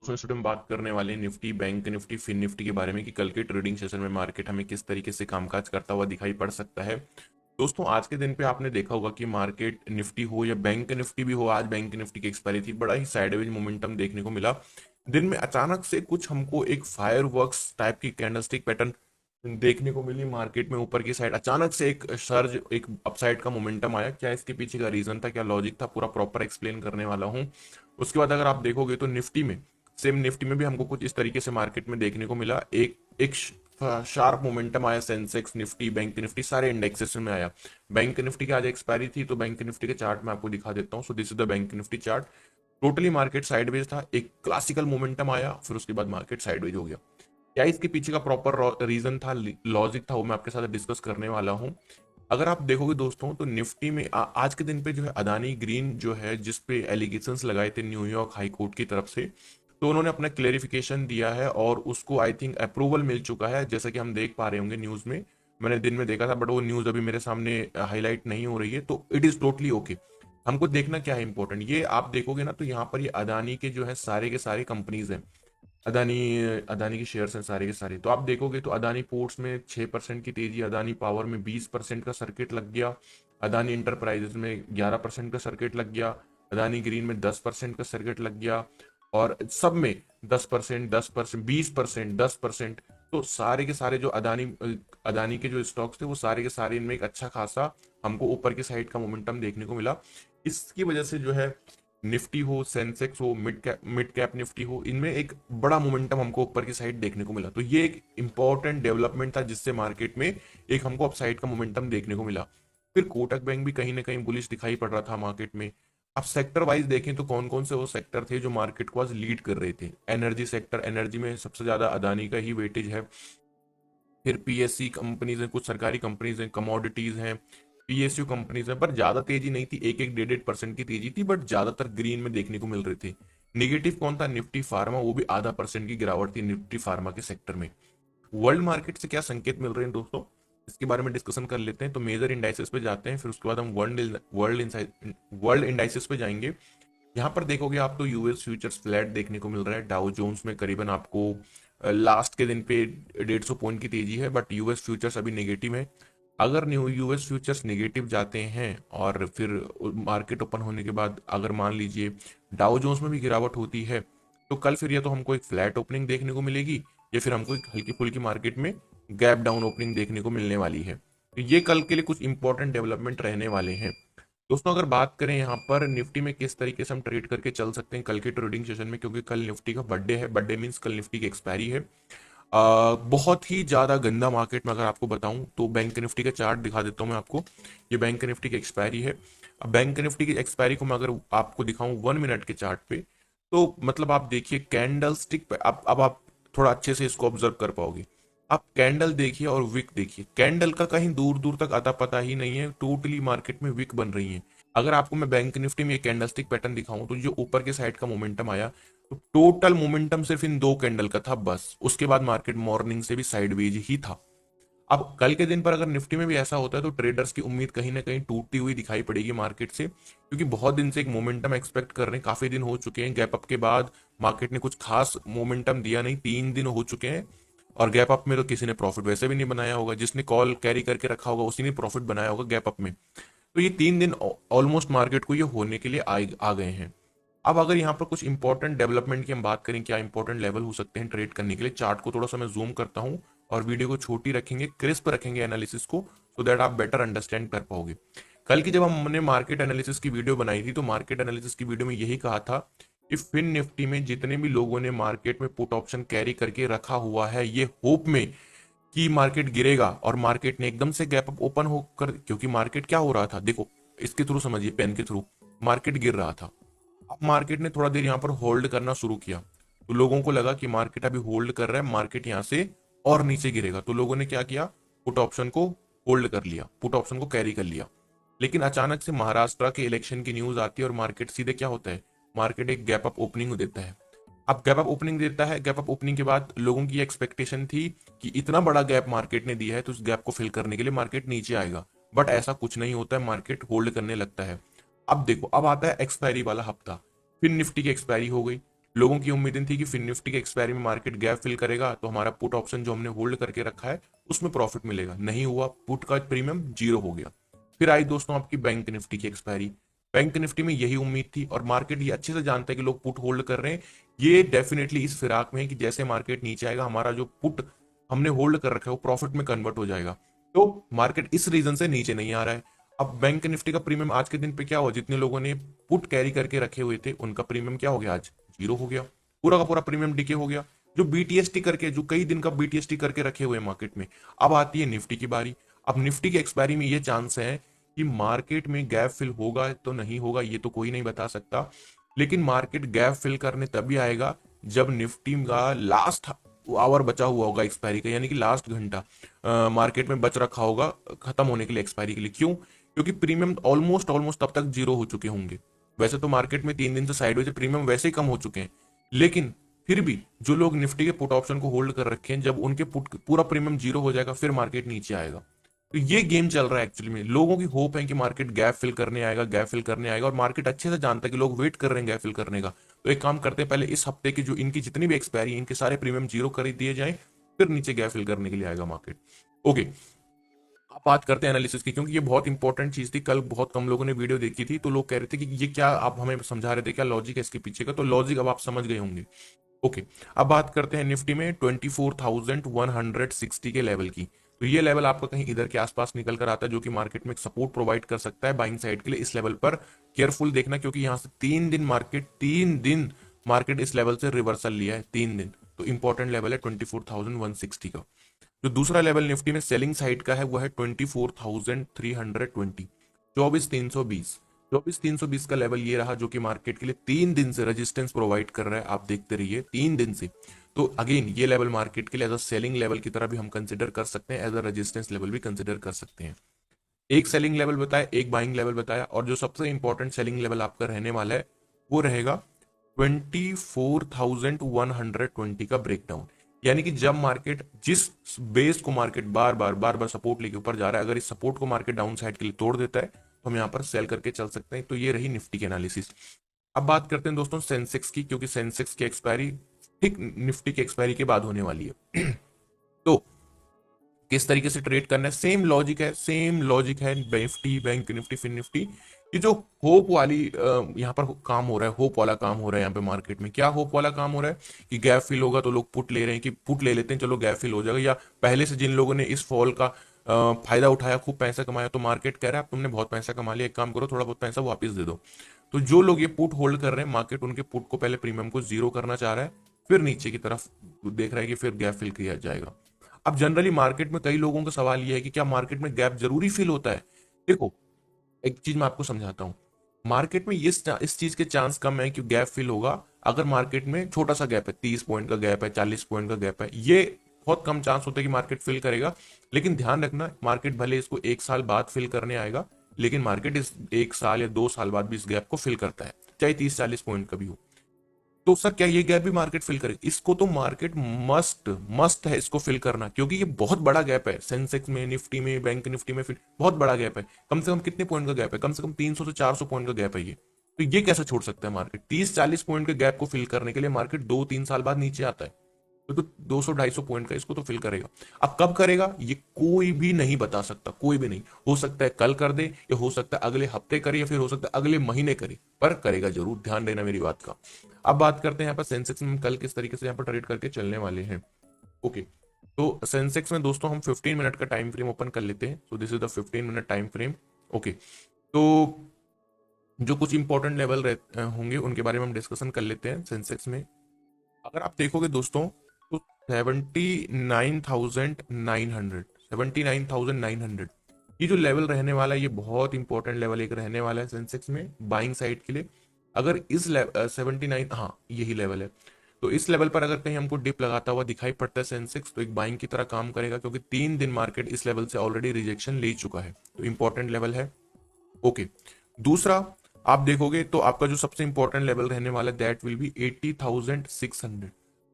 दोस्तों इस वीडियो में बात करने वाले हैं Nifty, bank Nifty, fin Nifty के बारे में कि कल के ट्रेडिंग सेशन में मार्केट हमें किस तरीके से कामकाज करता हुआ दिखाई पड़ सकता है। दोस्तों आज के दिन पे आपने देखा होगा कि मार्केट निफ्टी हो या बैंक निफ्टी भी हो, आज बैंक निफ्टी की एक्सपायरी थी, बड़ा ही साइडवेज मोमेंटम देखने को मिला। दिन में अचानक से कुछ हमको एक फायरवर्क्स टाइप की कैंडलस्टिक पैटर्न देखने को मिली मार्केट में। ऊपर की साइड अचानक से एक सर्ज, एक अपसाइड का मोमेंटम आया। क्या इसके पीछे का रीजन था, क्या लॉजिक था, पूरा प्रॉपर एक्सप्लेन करने वाला हूँ। उसके बाद अगर आप देखोगे तो निफ्टी में, सेम निफ्टी में भी हमको कुछ इस तरीके से मार्केट में देखने को मिला। एक एक शार्प मोमेंटम आया। सेंसेक्स, निफ्टी, बैंक निफ्टी सारे इंडेक्सेस में आया। बैंक निफ्टी की आज एक्सपायरी थी तो बैंक निफ्टी के चार्ट में आपको दिखा देता हूँ। So this is the bank Nifty chart. Totally market sideways था, एक क्लासिकल मोमेंटम आया, फिर उसके बाद मार्केट साइडवेज हो गया। क्या इसके पीछे का प्रॉपर रीजन था, लॉजिक था, वो मैं आपके साथ डिस्कस करने वाला हूँ। अगर आप देखोगे दोस्तों तो निफ्टी में आज के दिन पे जो है अदानी ग्रीन जो है, जिस पे एलिगेशंस लगाए थे न्यूयॉर्क हाई कोर्ट की तरफ से, तो उन्होंने अपना क्लेरिफिकेशन दिया है और उसको आई थिंक अप्रूवल मिल चुका है, जैसा कि हम देख पा रहे होंगे न्यूज में। मैंने दिन में देखा था बट वो न्यूज अभी मेरे सामने हाईलाइट नहीं हो रही है, तो इट इज टोटली ओके। हमको देखना क्या है इंपॉर्टेंट, ये आप देखोगे ना तो यहाँ पर ये अदानी के जो है सारे के सारे कंपनीज हैं। अदानी अदानी के शेयर्स हैं सारे के सारे। तो आप देखोगे तो अदानी पोर्ट्स में 6% की तेजी, अदानी पावर में 20% का सर्किट लग गया, अदानी इंटरप्राइजेज में 11% का सर्किट लग गया, अदानी ग्रीन में 10% का सर्किट लग गया, और सब में 10%, 10%, 20%, 10%। तो सारे के सारे जो अदानी अदानी के जो स्टॉक्स थे वो सारे के सारे, इनमें एक अच्छा खासा हमको ऊपर की साइड का मोमेंटम देखने को मिला। इसकी वजह से जो है निफ्टी हो, सेंसेक्स हो, मिड कैप निफ्टी हो, इनमें एक बड़ा मोमेंटम हमको ऊपर की साइड देखने को मिला। तो ये एक इंपॉर्टेंट डेवलपमेंट था जिससे मार्केट में एक हमको अपसाइड का मोमेंटम देखने को मिला। फिर कोटक बैंक भी कहीं ना कहीं बुलिश दिखाई पड़ रहा था मार्केट में। अब सेक्टर वाइज देखें तो कौन कौन से वो सेक्टर थे जो मार्केट को आज लीड कर रहे थे। एनर्जी सेक्टर, एनर्जी में सबसे ज्यादा अदानी का ही वेटेज है। फिर पीएससी कंपनीज हैं, कुछ सरकारी कंपनीज हैं, कमोडिटीज हैं, पीएसयू कंपनीज हैं, पर ज्यादा तेजी नहीं थी, 1-1, 1.5% की तेजी थी, बट ज्यादातर ग्रीन में देखने को मिल रहे थे। निगेटिव कौन था, निफ्टी फार्मा, वो भी 0.5% की गिरावट थी निफ्टी फार्मा के सेक्टर में। वर्ल्ड मार्केट से क्या संकेत मिल रहे हैं दोस्तों, इसके बारे में डिस्कशन कर लेते हैं। तो मेजर इंडाइसेस पे जाते हैं, फिर उसके बाद हम वर्ल्ड वर्ल्ड इंडाइसेस पे जाएंगे। यहाँ पर देखोगे आप तो यूएस फ्यूचर्स फ्लैट देखने को मिल रहा है। डाउ जोन्स में करीबन आपको लास्ट के दिन पे 150 पॉइंट की तेजी है, बट यूएस फ्यूचर्स अभी नेगेटिव है। अगर न्यू यूएस फ्यूचर्स नेगेटिव जाते हैं और फिर मार्केट ओपन होने के बाद अगर मान लीजिए डाउ जोन्स में भी गिरावट होती है, तो कल फिर या तो हमको एक फ्लैट ओपनिंग देखने को मिलेगी, या फिर हमको एक हल्की फुल्की मार्केट में गैप डाउन ओपनिंग देखने को मिलने वाली है। तो ये कल के लिए कुछ इंपॉर्टेंट डेवलपमेंट रहने वाले हैं। दोस्तों अगर बात करें यहाँ पर निफ्टी में किस तरीके से हम ट्रेड करके चल सकते हैं कल के ट्रेडिंग सेशन में, क्योंकि कल निफ्टी का बर्थडे है। बर्थडे मींस कल निफ्टी की एक्सपायरी है। बहुत ही ज्यादा गंदा मार्केट में अगर आपको बताऊं तो बैंक निफ्टी का चार्ट दिखा देता हूं मैं आपको। ये बैंक निफ्टी की एक्सपायरी है। अब बैंक निफ्टी की एक्सपायरी को मैं अगर आपको दिखाऊं 1 मिनट के चार्ट पे, तो मतलब आप देखिए कैंडल स्टिक पे, अब आप थोड़ा अच्छे से इसको ऑब्जर्व कर पाओगे। आप कैंडल देखिए और विक देखिए, कैंडल का कहीं दूर दूर तक आता पता ही नहीं है, टोटली मार्केट में विक बन रही है। अगर आपको मैं बैंक निफ्टी में एक कैंडलस्टिक पैटर्न दिखाऊं तो जो ऊपर के साइड का मोमेंटम आया, तो टोटल मोमेंटम सिर्फ इन दो कैंडल का था बस। उसके बाद मार्केट मॉर्निंग से भी साइडवेज ही था। अब कल के दिन पर अगर निफ्टी में भी ऐसा होता है तो ट्रेडर्स की उम्मीद कहीं ना कहीं टूटती हुई दिखाई पड़ेगी मार्केट से, क्योंकि बहुत दिन से एक मोमेंटम एक्सपेक्ट कर रहे हैं, काफी दिन हो चुके हैं गैप अप के बाद मार्केट ने कुछ खास मोमेंटम दिया नहीं, 3 दिन हो चुके हैं। और गैप अप में तो किसी ने प्रॉफिट वैसे भी नहीं बनाया होगा, जिसने कॉल कैरी करके रखा होगा उसी ने प्रॉफिट बनाया होगा गैप अप में। तो ये 3 दिन ऑलमोस्ट मार्केट को ये होने के लिए आ गए हैं। अब अगर यहाँ पर कुछ इंपॉर्टेंट डेवलपमेंट की हम बात करें, क्या इंपॉर्टेंट लेवल हो सकते हैं ट्रेड करने के लिए, चार्ट को थोड़ा सा मैं जूम करता हूँ और वीडियो को छोटी रखेंगे, क्रिस्प रखेंगे एनालिसिस को, सो दैट आप बेटर अंडरस्टैंड कर पाओगे। कल की जब हमने मार्केट एनालिसिस की वीडियो बनाई थी तो मार्केट एनालिसिस की वीडियो में यही कहा था कि फिन निफ्टी में जितने भी लोगों ने मार्केट में पुट ऑप्शन कैरी करके रखा हुआ है, ये होप में कि मार्केट गिरेगा, और मार्केट ने एकदम से गैप अप ओपन होकर, क्योंकि मार्केट क्या हो रहा था देखो, इसके थ्रू समझिए, पेन के थ्रू, मार्केट गिर रहा था। अब मार्केट ने थोड़ा देर यहाँ पर होल्ड करना शुरू किया, तो लोगों को लगा कि मार्केट अभी होल्ड कर रहा है, मार्केट यहाँ से और नीचे गिरेगा, तो लोगों ने क्या किया, पुट ऑप्शन को होल्ड कर लिया, पुट ऑप्शन को कैरी कर लिया। लेकिन अचानक से महाराष्ट्र के इलेक्शन की न्यूज आती है और मार्केट सीधे क्या होता है, मार्केट एक गैप अप ओपनिंग देता है। अब गैप अप ओपनिंग देता है, गैप अप ओपनिंग के बाद लोगों की एक्सपेक्टेशन थी कि इतना बड़ा गैप मार्केट ने दिया है तो उस गैप को फिल करने के लिए मार्केट नीचे आएगा, बट ऐसा कुछ नहीं होता है, मार्केट होल्ड करने लगता है। अब देखो, अब आता है एक्सपायरी वाला हफ्ता, फिर निफ्टी की एक्सपायरी हो गई। लोगों की उम्मीदें थी कि फिन निफ्टी के एक्सपायरी में मार्केट गैप फिल करेगा तो हमारा पुट ऑप्शन जो हमने होल्ड करके रखा है उसमें प्रॉफिट मिलेगा। नहीं हुआ, पुट का प्रीमियम जीरो हो गया। फिर आई दोस्तों आपकी बैंक निफ्टी की एक्सपायरी। बैंक निफ्टी में यही उम्मीद थी और मार्केट ये अच्छे से जानता है कि लोग पुट होल्ड कर रहे हैं। ये डेफिनेटली इस फिराक में है कि जैसे मार्केट नीचे आएगा हमारा जो पुट हमने होल्ड कर रखा है वो प्रॉफिट में कन्वर्ट हो जाएगा। तो मार्केट इस रीजन से नीचे नहीं आ रहा है। अब बैंक निफ्टी का प्रीमियम आज के दिन पे क्या हुआ, जितने लोगों ने पुट कैरी करके रखे हुए थे उनका प्रीमियम क्या हो गया, आज जीरो हो गया। पूरा का पूरा प्रीमियम डीके हो गया। जो बीटीएसटी करके, जो कई दिन का बीटीएसटी करके रखे हुए मार्केट में, अब आती है निफ्टी की बारी। अब निफ्टी की एक्सपायरी में ये चांस है कि मार्केट में गैप फिल होगा तो नहीं होगा ये तो कोई नहीं बता सकता, लेकिन मार्केट गैप फिल करने तभी आएगा जब निफ्टी का लास्ट आवर बचा हुआ होगा एक्सपायरी का, यानी कि लास्ट घंटा मार्केट में बच रखा होगा खत्म होने के लिए एक्सपायरी के लिए। क्यों? क्योंकि प्रीमियम ऑलमोस्ट ऑलमोस्ट तब तक जीरो हो चुके होंगे। वैसे तो मार्केट में 3 दिन से साइडवेज प्रीमियम वैसे ही कम हो चुके हैं, लेकिन फिर भी जो लोग निफ्टी के पुट ऑप्शन को होल्ड कर रखे हैं, जब उनके पुट पूरा प्रीमियम जीरो हो जाएगा फिर मार्केट नीचे आएगा। तो ये गेम चल रहा है एक्चुअली में। लोगों की होप है कि मार्केट गैप फिल करने आएगा, गैप फिल करने आएगा, और मार्केट अच्छे से जानता है कि लोग वेट कर रहे हैं गैप फिल करने का। तो एक काम करते हैं, पहले इस हफ्ते की जो इनकी जितनी भी एक्सपायरी है इनके सारे प्रीमियम जीरो कर दिए जाए, फिर नीचे गैप फिल करने के लिए आएगा मार्केट। ओके, अब बात करते हैं एनालिसिस की, क्योंकि ये बहुत इंपॉर्टेंट चीज थी। कल बहुत कम लोगों ने वीडियो देखी थी तो लोग कह रहे थे कि ये क्या आप हमें समझा रहे थे, क्या लॉजिक है इसके पीछे का। तो लॉजिक अब आप समझ गए होंगे। ओके, अब बात करते हैं निफ्टी में 24,160 के लेवल की। तो ये लेवल आपका कहीं इधर के आसपास निकल कर आता है, जो कि मार्केट में एक सपोर्ट प्रोवाइड कर सकता है बाइंग साइड के लिए। इस लेवल पर केयरफुल देखना, क्योंकि यहां से 3 दिन मार्केट इस लेवल से रिवर्सल लिया है, 3 दिन। तो इंपॉर्टेंट लेवल है 24,160 का। जो दूसरा लेवल निफ्टी में सेलिंग साइड का है वो है 24,320, 24,320। 24,320 का लेवल ये रहा जो कि मार्केट के लिए 3 दिन से रेजिस्टेंस प्रोवाइड कर रहा है। आप देखते रहिए 3 दिन से। तो अगेन ये लेवल मार्केट के लिए एज अ सेलिंग लेवल की तरह भी हम कंसिडर कर सकते हैं, एज अ रेजिस्टेंस लेवल भी कंसिडर कर सकते हैं। एक सेलिंग लेवल बताया, एक बाइंग लेवल बताया, और जो सबसे इंपॉर्टेंट सेलिंग लेवल आपका रहने वाला है वो रहेगा 24,120 का ब्रेकडाउन। यानी कि जब मार्केट जिस बेस को मार्केट बार बार सपोर्ट लेके ऊपर जा रहा है, अगर इस सपोर्ट को मार्केट डाउन साइड के लिए तोड़ देता है तो हम यहाँ पर सेल करके चल सकते हैं। तो ये रही निफ्टी की एनालिसिस। अब बात करते हैं दोस्तों सेंसेक्स की, क्योंकि सेंसेक्स की एक्सपायरी ठीक निफ्टी की एक्सपायरी के बाद होने वाली है। तो किस तरीके से ट्रेड करना है, सेम लॉजिक है, सेम लॉजिक है Nifty, bank Nifty, fin Nifty. ये जो होप वाली यहाँ पर काम हो रहा है, होप वाला काम हो रहा है यहाँ पे मार्केट में। क्या होप वाला काम हो रहा है कि गैप फिल होगा तो लोग पुट ले रहे हैं कि पुट ले लेते हैं, चलो गैप फिल हो जाएगा। या पहले से जिन लोगों ने इस फॉल का फायदा उठाया, खूब पैसा कमाया, तो मार्केट कह रहा है अब तुमने बहुत पैसा कमा लिया, एक काम करो थोड़ा बहुत पैसा वापस दे दो। तो जो लोग ये पुट होल्ड कर रहे हैं, मार्केट उनके पुट को पहले प्रीमियम को जीरो करना चाह रहा है, फिर नीचे की तरफ देख रहा है कि फिर गैप फिल किया जाएगा। अब जनरली मार्केट में कई लोगों का सवाल यह है कि क्या मार्केट में गैप जरूरी फिल होता है। देखो, एक चीज मैं आपको समझाता हूँ। मार्केट में इस चीज के चांस कम है कि गैप फिल होगा अगर मार्केट में छोटा सा गैप है, 30 पॉइंट का गैप है, 40 पॉइंट का गैप है, ये बहुत कम चांस होता है कि मार्केट फिल करेगा। लेकिन ध्यान रखना, मार्केट भले इसको 1 साल बाद फिल करने आएगा, लेकिन मार्केट इस 1 साल या 2 साल बाद भी इस गैप को फिल करता है, चाहे 30-40 पॉइंट का भी हो। तो सर क्या ये गैप भी मार्केट फिल करेगी? इसको तो मार्केट मस्ट मस्ट है इसको फिल करना, क्योंकि ये बहुत बड़ा गैप है। सेंसेक्स में, निफ्टी में, बैंक निफ्टी में फिल बहुत बड़ा गैप है। कम से कम कितने पॉइंट का गैप है? कम से कम 300 से 400 पॉइंट का गैप है ये। तो ये कैसे छोड़ सकता है मार्केट? 30-40 पॉइंट के गैप को फिल करने के लिए मार्केट 2-3 साल बाद नीचे आता है। तो 200-250 पॉइंट का इसको तो फिल करेगा। अब कब करेगा ये कोई भी नहीं बता सकता, कोई भी नहीं। हो सकता है कल कर दे, या हो सकता है अगले हफ्ते करे, या फिर हो सकता है अगले महीने करे, पर करेगा जरूर। ध्यान देना मेरी बात का। अब बात करते हैं यहाँ पर सेंसेक्स में कल किस तरीके से यहाँ पर ट्रेड करके चलने वाले हैं। ओके, तो सेंसेक्स में दोस्तों हम 15 मिनट का टाइम फ्रेम ओपन कर लेते हैं। So this is the 15 minute time frame. Okay, तो जो कुछ इंपॉर्टेंट लेवल होंगे उनके बारे में हम डिस्कशन कर लेते हैं सेंसेक्स में। अगर आप देखोगे दोस्तों तो 79,900, 79,900 ये जो लेवल रहने वाला है, ये बहुत इंपॉर्टेंट लेवल एक रहने वाला है सेंसेक्स में बाइंग साइड के लिए। अगर इस 79, हाँ यही लेवल है, तो इस लेवल पर अगर कहीं हमको डिप लगाता हुआ दिखाई पड़ता है सेंसेक्स, तो एक बाइंग की तरह काम करेगा, क्योंकि 3 दिन मार्केट इस लेवल से ऑलरेडी रिजेक्शन ले चुका है। तो इंपॉर्टेंट लेवल है। ओके, दूसरा आप देखोगे तो आपका जो सबसे इंपॉर्टेंट लेवल रहने वाला है दैट विल बी 80,600,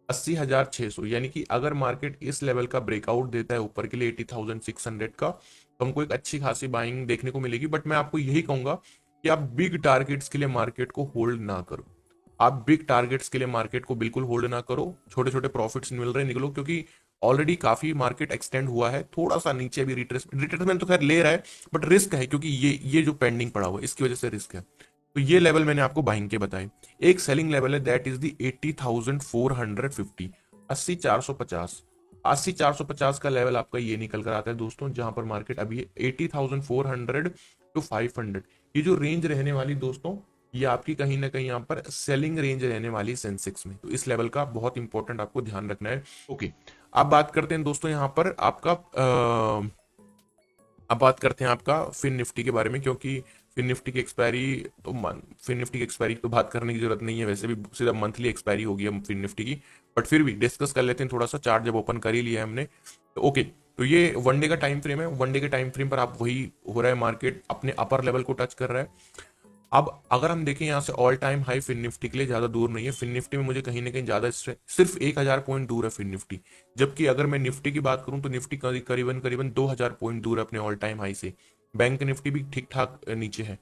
80,600। यानी कि अगर मार्केट इस लेवल का ब्रेकआउट देता है ऊपर के लिए 80,600 का, तो हमको एक अच्छी खासी बाइंग देखने को मिलेगी। बट मैं आपको यही कहूंगा कि आप बिग टारगेट्स के लिए मार्केट को होल्ड ना करो। आप बिग टारगेट्स के लिए मार्केट को बिल्कुल होल्ड ना करो, छोटे छोटे प्रॉफिट्स मिल रहे हैं निकलो, क्योंकि ऑलरेडी काफी मार्केट एक्सटेंड हुआ है, थोड़ा सा नीचे भी रिट्रेसमेंट तो खैर ले रहा है, बट रिस्क है क्योंकि ये जो पेंडिंग पड़ा हुआ है इसकी वजह से रिस्क है। तो ये लेवल मैंने आपको बाइंग के बताए। एक सेलिंग लेवल है, दैट इज दी 80,450, 80,450। 80,450 का लेवल आपका ये निकल कर आता है दोस्तों, जहां पर मार्केट अभी 80,400 टू 500, ये जो रेंज रहने वाली दोस्तों, ये आपकी कहीं ना कहीं यहाँ पर सेलिंग रेंज रहने वाली सेंसेक्स में। तो इस लेवल का बहुत इंपॉर्टेंट आपको ध्यान रखना है। ओके, अब बात करते हैं दोस्तों यहाँ पर आपका अब बात करते हैं आपका फिन निफ्टी के बारे में, क्योंकि फिन निफ्टी की एक्सपायरी तो फिन निफ्टी की एक्सपायरी तो बात करने की जरूरत नहीं है, वैसे भी सीधा मंथली एक्सपायरी होगी हम फिन निफ्टी की, बट फिर भी डिस्कस कर लेते हैं थोड़ा सा, चार्ट जब ओपन कर ही लिया है हमने तो। ओके, तो ये वन डे का टाइम फ्रेम है, वन डे के टाइम फ्रेम पर आप वही हो रहा है, मार्केट अपने अपर लेवल को टच कर रहा है। अब अगर हम देखें यहाँ से all time high fin Nifty के लिए ज्यादा दूर नहीं है, फिन निफ्टी में मुझे कहीं ना कहीं ज्यादा सिर्फ 1,000 पॉइंट दूर है फिन निफ्टी, जबकि अगर मैं निफ्टी की बात करूं तो निफ्टी करीबन करीबन 2,000 पॉइंट दूर है अपने ऑल टाइम हाई से। बैंक निफ्टी भी ठीक ठाक नीचे है।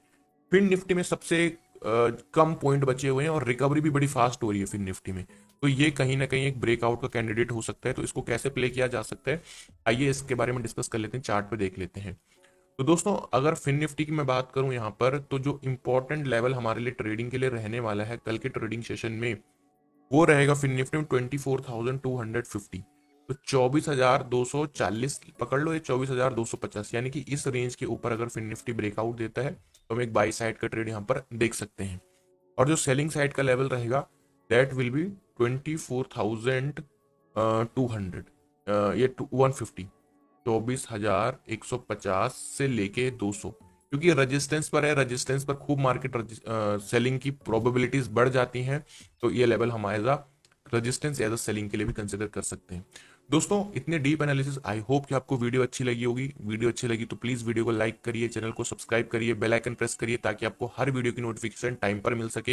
फिन निफ्टी में सबसे कम पॉइंट बचे हुए हैं और रिकवरी भी बड़ी फास्ट हो रही है फिन निफ्टी में। तो ये कहीं ना कहीं एक ब्रेकआउट का कैंडिडेट हो सकता है, तो इसको कैसे प्ले किया जा सकता है, आइए इसके बारे में डिस्कस कर लेते हैं, चार्ट पे देख लेते हैं। तो दोस्तों अगर फिन निफ्टी की मैं बात करूं यहाँ पर, तो जो इंपॉर्टेंट लेवल हमारे लिए ट्रेडिंग के लिए रहने वाला है कल के ट्रेडिंग सेशन में, वो रहेगा फिन निफ्टी में 24,250। तो 24,240 पकड़ लो, ये 24,250, यानी कि इस रेंज के ऊपर अगर फिन निफ्टी ब्रेकआउट देता है तो हम एक बाई साइड का ट्रेड यहाँ पर देख सकते हैं। और जो सेलिंग साइड का लेवल रहेगा, दैट विल बी 24,200, ये 150, 24,150 से लेके 200, क्योंकि रेजिस्टेंस पर है, रेजिस्टेंस पर खूब मार्केट सेलिंग की प्रोबेबिलिटीज बढ़ जाती हैं, तो ये लेवल हम as a resistance as a ceiling के लिए भी कंसिडर कर सकते हैं। दोस्तों इतने डीप एनालिसिस, आई होप कि आपको वीडियो अच्छी लगी होगी। वीडियो अच्छी लगी तो प्लीज वीडियो को लाइक करिए, चैनल को सब्सक्राइब करिए, बेल आइकन प्रेस करिए, ताकि आपको हर वीडियो की नोटिफिकेशन टाइम पर मिल सके।